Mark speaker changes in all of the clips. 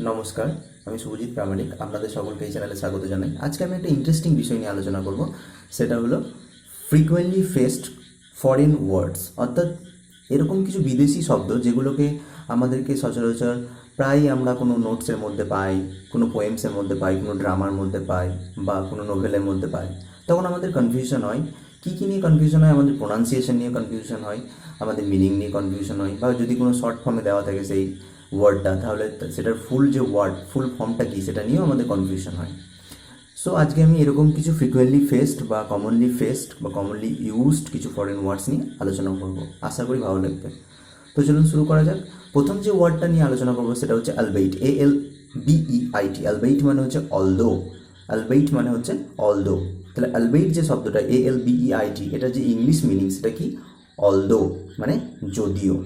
Speaker 1: নমস্কার, আমি শুভজিৎ প্রামাণিক আপনাদের সকলকে এই চ্যানেলে স্বাগত জানাই। আজকে আমি একটা ইন্টারেস্টিং বিষয় নিয়ে আলোচনা করব, সেটা হলো ফ্রিকোয়েন্টলি ফেসড ফরেন ওয়ার্ডস, অর্থাৎ এরকম কিছু বিদেশি শব্দ যেগুলোকে আমাদেরকে সচরাচর প্রায় আমরা কোনো নোটসের মধ্যে পাই, কোনো পোয়েমসের মধ্যে পাই, কোনো ড্রামার মধ্যে পাই বা কোনো নোভেলের মধ্যে পাই। তখন আমাদের কনফিউশন হয়, কী নিয়ে কনফিউশন হয়? আমাদের প্রোনাউন্সিয়েশন নিয়ে কনফিউশন হয়, আমাদের মিনিং নিয়ে কনফিউশন হয়, বা যদি কোনো শর্ট ফর্মে দেওয়া থাকে সেই ওয়ার্ডটা, তাহলে সেটার ফুল যে ওয়ার্ড, ফুল ফর্মটা কী সেটা নিয়েও আমাদের কনফিউশন হয়। সো আজকে আমি এরকম কিছু ফ্রিকুয়েন্টলি ফেসড বা কমনলি ফেসড বা কমনলি ইউজড কিছু ফরেন ওয়ার্ডস নিয়ে আলোচনা করব। আশা করি ভালো লাগবে। তো চলুন শুরু করা যাক। প্রথম যে ওয়ার্ডটা নিয়ে আলোচনা করবো সেটা হচ্ছে আলবেইট, ALBEIT। আলবেইট মানে হচ্ছে অলদো, আলবেইট মানে হচ্ছে অলদো। তাহলে আলবেইট যে শব্দটা ALBEIT, এটা যে ইংলিশ মিনিং সেটা কি? অলদো মানে যদিও।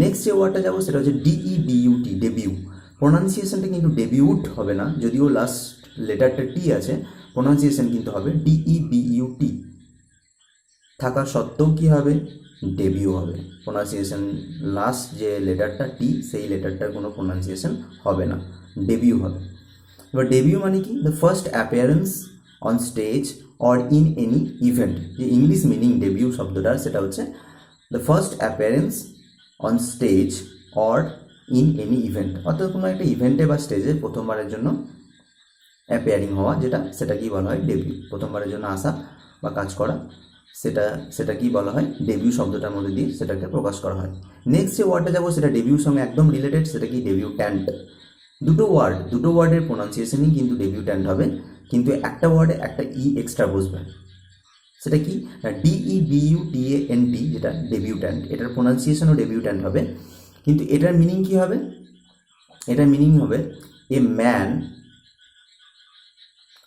Speaker 1: নেক্সট যে ওয়ার্ডটা যাবো সেটা হচ্ছে DEBUT, ডেবিউ। প্রোনাউন্সিয়েশনটা কিন্তু ডেবিউট হবে না, যদিও লাস্ট লেটারটা টি আছে, প্রোনাউন্সিয়েশন কিন্তু হবে DEBUT থাকা সত্ত্বেও কী হবে? ডেবিউ হবে। প্রোনাউন্সিয়েশন লাস্ট যে লেটারটা টি, সেই লেটারটার কোনো প্রোনাউন্সিয়েশন হবে না, ডেবিউ হবে। এবার ডেবিউ মানে কি? The first appearance on stage or in any event. যে ইংলিশ মিনিং ডেবিউ শব্দটার সেটা হচ্ছে the first appearance on stage or in any event, অর্থাৎ কোনো একটা ইভেন্টে বা স্টেজে প্রথমবারের জন্য অ্যাপিয়ারিং হওয়া, সেটা কি বলা হয়? ডেবিউ। প্রথমবারের জন্য আসা বা কাজ করা, সেটা কি বলা হয়? ডেবিউ শব্দটার মধ্যে দিয়ে সেটাকে প্রকাশ করা হয়। নেক্সট যে ওয়ার্ডটা যাবো সেটা ডেবিউর সঙ্গে একদম রিলেটেড, সেটা কি? ডেবিউট্যান্ট। দুটো ওয়ার্ডের প্রোনাউন্সিয়েশনই কিন্তু ডেবিউট্যান্ট হবে, কিন্তু একটা ওয়ার্ডে একটা এক্সট্রা বসবে। সেটা কি? DEBUTANT, যেটা ডেবিউট্যান্ট, এটার প্রোনাউন্সিয়েশনও ডেবিউট্যান্ট হবে, কিন্তু এটার মিনিং কি হবে? এটার মিনিং হবে a man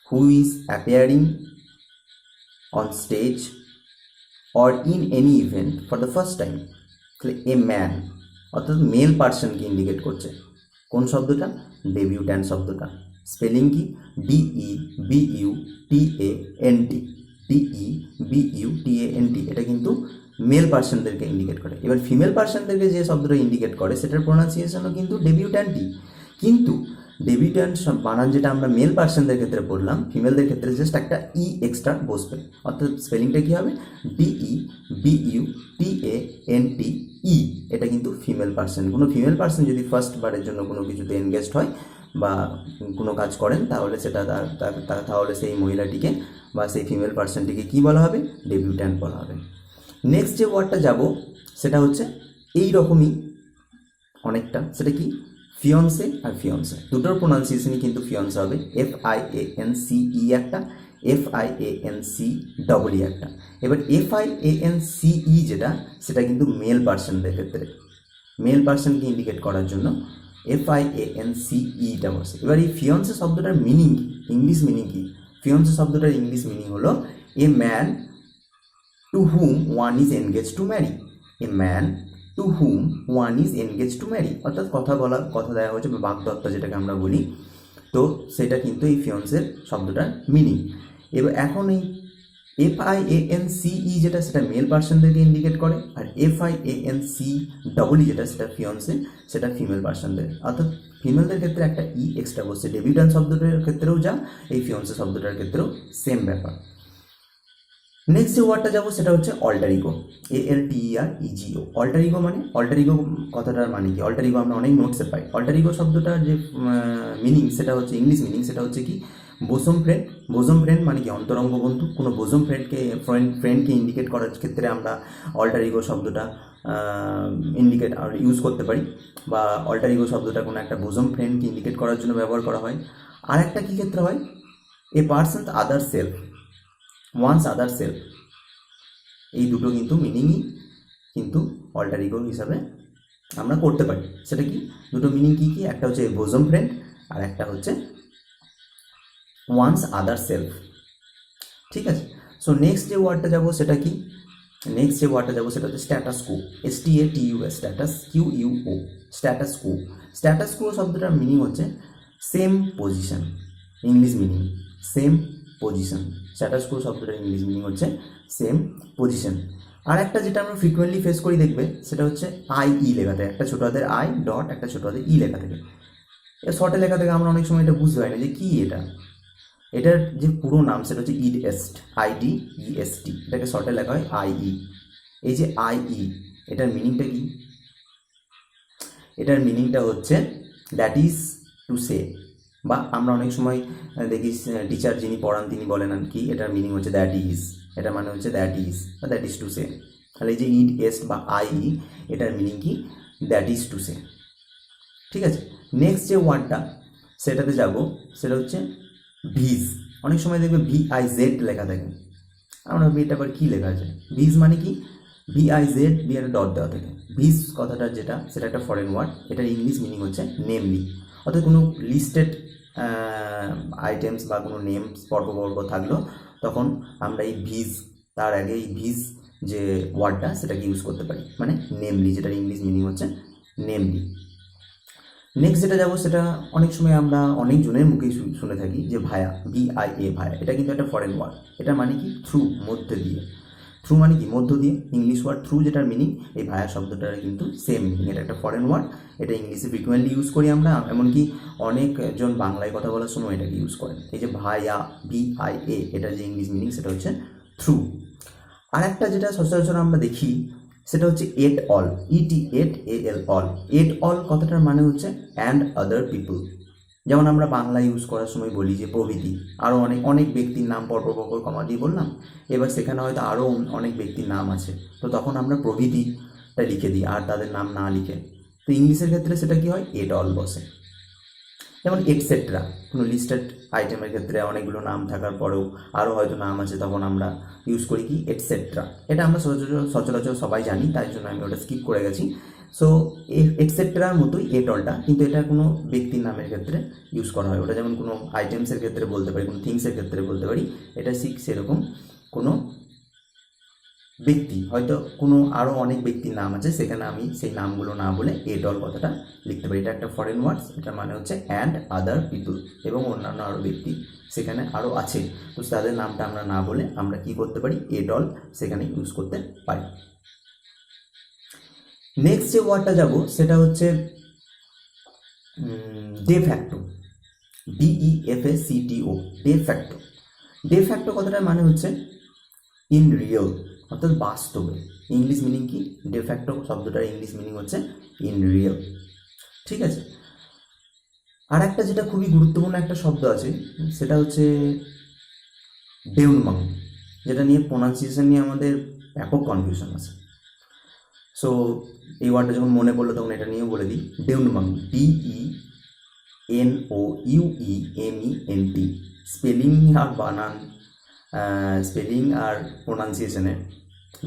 Speaker 1: who is appearing on stage or in any event for the first time. তাহলে এ ম্যান অর্থাৎ মেল পার্সনকে ইন্ডিকেট করছে। কোন শব্দটা? ডেবিউট্যান্ট শব্দটা। স্পেলিং কি? DEBUTANT, DEBUTANT। এটা কিন্তু মেল পার্সনদেরকে ইন্ডিকেট করে। এবার ফিমেল পার্সনদেরকে যে শব্দটা ইন্ডিকেট করে সেটার প্রোনাউন্সিয়েশনও কিন্তু ডেবিউট্যান্টই, কিন্তু ডেবিউট্যান্ট বানান যেটা আমরা মেল পার্সনদের ক্ষেত্রে পড়লাম, ফিমেলদের ক্ষেত্রে জাস্ট একটা এক্সট্রা বসবে। অর্থাৎ স্পেলিংটা কী হবে? DEBUTANTE। এটা কিন্তু ফিমেল পার্সন। কোনো ফিমেল পার্সন যদি ফার্স্ট বারের জন্য কোনো কিছুতে এনগেজড হয় বা কোনো কাজ করেন, তাহলে সেটা তাহলে সেই মহিলাটিকে বা সেই ফিমেল পার্সনটিকে কী বলা হবে? ডেবিউট্যান্ট বলা হবে। নেক্সট যে ওয়ার্ডটা যাব সেটা হচ্ছে এই রকমই অনেকটা, সেটা কি? ফিয়ন্সে আর ফিয়ন্সে, দুটোর প্রোনাউন্সিয়েশনই কিন্তু ফিয়ন্সে হবে। FIANCE একটা, FIANCEE একটা। এবার FIANCE যেটা, সেটা কিন্তু মেল পার্সনদের ক্ষেত্রে, মেল পার্সনকে ইন্ডিকেট করার জন্য FIANCEটা বসে। এবার এই ফিয়ন্সে শব্দটার মিনিং, ইংলিশ মিনিং কি? ফিয়ন্সে শব্দটার ইংলিশ মিনিং হলো a man to hmm one is engage to marry. A man to hmm one is engage to marry, অর্থাৎ কথা দেওয়া হয়েছে বা বাগদত্তা যেটাকে আমরা বলি, তো সেটা কিন্তু এই ফিয়ন্সের শব্দটার মিনিং। এবার এখন এই FIANCE যেটা, সেটা মেল পার্সনদেরকে ইন্ডিকেট করে, আর FIANCEE যেটা, সেটা ফিয়ন্সে, সেটা ফিমেল পার্সনদের। অর্থাৎ ফিমেলদের ক্ষেত্রে একটা এক্সট্রা বসছে। ডেবিউট্যান্ট শব্দটার ক্ষেত্রেও যা, এই ফিয়ন্সে শব্দটার ক্ষেত্রেও সেম ব্যাপার। নেক্সট যে ওয়ার্ডটা যাবো সেটা হচ্ছে alter ego, ALTEREGO। Alter ego কথাটার মানে কি? অল্টার ইগো আমরা অনেক নোটসে পাই। অল্টার ইগো শব্দটার যে মিনিং সেটা হচ্ছে, ইংলিশ মিনিং সেটা হচ্ছে কি? বোসম ফ্রেন্ড। বোসম ফ্রেন্ড মানে কি? অন্তরঙ্গ বন্ধু। কোনো বোসম ফ্রেন্ডকে ইন্ডিকেট করার ক্ষেত্রে আমরা অল্টার ইগো শব্দটা ইন্ডিকেট আর ইউজ করতে পারি, বা অল্টার ইগো শব্দটা কোনো একটা বোসম ফ্রেন্ডকে ইন্ডিকেট করার জন্য ব্যবহার করা হয়। আর একটা কী ক্ষেত্রে হয়? A person's other self, once other self. এই দুটো কিন্তু মিনিংই কিন্তু অল্টার ইগো হিসাবে আমরা করতে পারি। সেটা কি? দুটো মিনিং কী কী? একটা হচ্ছে বোসম ফ্রেন্ড, আর একটা হচ্ছে ওয়ান্স আদার সেলফ। ঠিক আছে। সো নেক্সট যে ওয়ার্ডটা যাবো সেটা কি? নেক্সট যে ওয়ার্ডটা যাবো সেটা হচ্ছে স্ট্যাটাস কো, STATUS, স্ট্যাটাস QUO, স্ট্যাটাস কো। স্ট্যাটাস কো শব্দটার মিনিং হচ্ছে same position, English meaning same position. Status কো শব্দটার ইংলিশ মিনিং হচ্ছে সেম পজিশন। আর একটা যেটা আমরা ফ্রিকুয়েন্টলি ফেস করি দেখবে, সেটা হচ্ছে IE লেখা থাকে, একটা ছোটো হাতের I ডট একটা ছোটো হাতের ই লেখা থাকে। শর্টে লেখা থেকে আমরা অনেক সময় এটা বুঝতে পারি না যে কী এটা। এটার যে পুরো নাম সেটা হচ্ছে ইডএস্ট, IDEST, এটাকে শর্টে লেখা হয় IE। এই যে IE, এটার মিনিংটা কি? এটার মিনিংটা হচ্ছে দ্যাট ইজ টু সে, বা আমরা অনেক সময় দেখি টিচার যিনি পড়ান তিনি বলেন আর কি এটার মিনিং হচ্ছে দ্যাট ইজ, এটা মানে হচ্ছে দ্যাট ইজ বা দ্যাট ইজ টু সে। তাহলে এই যে ইডএস্ট বা IE, এটার মিনিং কি? That is to say. ঠিক আছে, নেক্সট যে ওয়ার্ডটা সেটাতে যাব, সেটা হচ্ছে ভিজ। অনেক সময় দেখবে VIZ লেখা থাকে, আমরা এটা আবার কী লেখা আছে? ভিজ মানে কি? VIZ দিয়ে একটা ডট দেওয়া থাকে। ভিজ কথাটা যেটা, সেটা একটা ফরেন ওয়ার্ড। এটার ইংলিশ মিনিং হচ্ছে নেমলি। অর্থাৎ কোনো লিস্টেড আইটেমস বা কোনো নেমস পর্ব থাকলো, তখন আমরা এই ভিজ, তার আগে এই ভিজ যে ওয়ার্ডটা সেটাকে ইউজ করতে পারি, মানে নেমলি, যেটার ইংলিশ মিনিং হচ্ছে নেমলি। নেক্সট যেটা যাবো, সেটা অনেক সময় আমরা অনেকজনের মুখেই শুনে থাকি যে ভায়া, VIA, ভায়া। এটা কিন্তু একটা ফরেন ওয়ার্ড। এটা মানে কি? থ্রু, মধ্যে দিয়ে। থ্রু মানে কি? মধ্য দিয়ে। ইংলিশ ওয়ার্ড থ্রু যেটার মিনিং, এই ভায়া শব্দটার কিন্তু সেম মিনিং। এটা একটা ফরেন ওয়ার্ড, এটা ইংলিশে ফ্রিকুয়েন্টলি ইউজ করি আমরা, এমনকি অনেকজন বাংলায় কথা বলার সময় এটাকে ইউজ করেন। এই যে ভায়া, VIA, এটার যে ইংলিশ মিনিং সেটা হচ্ছে থ্রু। আর একটা যেটা সচরাচর আমরা দেখি সেটা হচ্ছে at all, ETAL, all. At all কথাটার মানে হচ্ছে অ্যান্ড আদার পিপল। যেমন আমরা বাংলা ইউজ করার সময় বলি যে প্রভৃতি, আরও অনেক অনেক ব্যক্তির নাম পরপর কমা দিয়ে বললাম, এবার সেখানে হয়তো আরও অনেক ব্যক্তির নাম আছে, তো তখন আমরা প্রভৃতিটা লিখে দিই আর তাদের নাম না লিখে। তো ইংলিশের ক্ষেত্রে সেটা কি হয়? এট অল বসে। যেমন এটসেট্রা, কোনো লিস্টেড আইটেমের ক্ষেত্রে অনেকগুলো নাম থাকার পরেও আরও হয়তো নাম আছে, তখন আমরা ইউজ করি কি? এটসেট্রা। এটা আমরা সচরাচর সবাই জানি, তাই জন্য আমি ওটা স্কিপ করে গেছি। সো এটসেট্রার মতোই এট অলটা, কিন্তু এটা কোনো ব্যক্তির নামের ক্ষেত্রে ইউজ করা হয়। ওটা যেমন কোনো আইটেমসের ক্ষেত্রে বলতে পারি, কোনো থিংসের ক্ষেত্রে বলতে পারি, এটা ঠিক সেরকম কোনো ব্যক্তি, হয়তো কোনো আরও অনেক ব্যক্তির নাম আছে, সেখানে আমি সেই নামগুলো না বলে এট অল কথাটা লিখতে পারি। এটা একটা ফরেন ওয়ার্ডস, এটা মানে হচ্ছে অ্যান্ড আদার পিপল, এবং অন্যান্য আরও ব্যক্তি সেখানে আরও আছে, তো তাদের নামটা আমরা না বলে আমরা কি করতে পারি? এট অল সেখানে ইউজ করতে পারি। নেক্সট যে ওয়ার্ডটা যাব সেটা হচ্ছে day facto, DEFACTO, day facto. Day facto কথাটার মানে হচ্ছে ইন রিয়েল, অর্থাৎ বাস্তবে। ইংলিশ মিনিং কি? ডে ফ্যাক্টো শব্দটার ইংলিশ মিনিং হচ্ছে ইন রিয়েল। ঠিক আছে, আর একটা যেটা খুবই গুরুত্বপূর্ণ একটা শব্দ আছে, সেটা হচ্ছে ডেউনমাং, যেটা নিয়ে প্রোনাউন্সিয়েশন নিয়ে আমাদের ব্যাপক কনফিউশন আছে। সো এই ওয়ার্ডটা যখন মনে পড়লো তখন এটা নিয়েও বলে দিই। ডেউনমাং, DENOUEMENT। স্পেলিং আর বানান, স্পেলিং আর প্রোনাউন্সিয়েশনের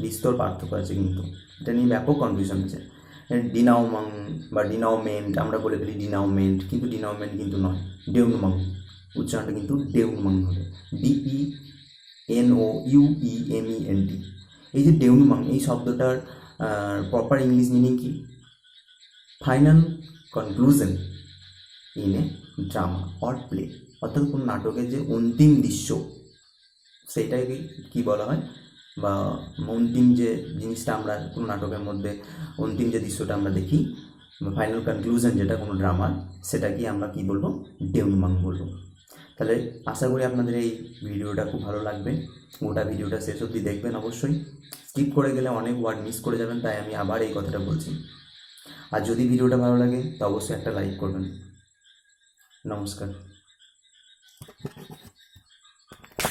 Speaker 1: বিস্তর পার্থক্য আছে, কিন্তু এটা নিয়ে ব্যাপক কনফিউশন আছে। ডিনাউমাং বা ডিনাউমেন্ট, আমরা বলে ফেলি ডিনাউমেন্ট, কিন্তু ডিনাউমেন্ট কিন্তু নয়, ডেউনমাং। উচ্চারণটা কিন্তু ডেউনমাং হবে, DENOUEMENT। এই যে ডেউনমাং, এই শব্দটার প্রপার ইংলিশ মিনিং কি? Final conclusion in a drama or play, অর্থাৎ কোনো নাটকের যে অন্তিম দৃশ্য, সেইটাকে কি বলা হয়, বা অন্তিম যে জিনিসটা আমরা কোনো নাটকের মধ্যে অন্তিম যে দৃশ্যটা আমরা দেখি, ফাইনাল কনক্লুশন যেটা কোনো ড্রামার, সেটাকে আমরা কি বলবো? ডেউনমাং বলবো। তাহলে আশা করি আপনাদের এই ভিডিওটা খুব ভালো লাগবে। গোটা ভিডিওটা শেষ অবধি দেখবেন অবশ্যই। স্কিপ করে গেলে অনেক ওয়ার্ড মিস করে যাবেন, তাই আমি আবার এই কথাটা বলছি। আর যদি ভিডিওটা ভালো লাগে তো অবশ্যই একটা লাইক করবেন। নমস্কার।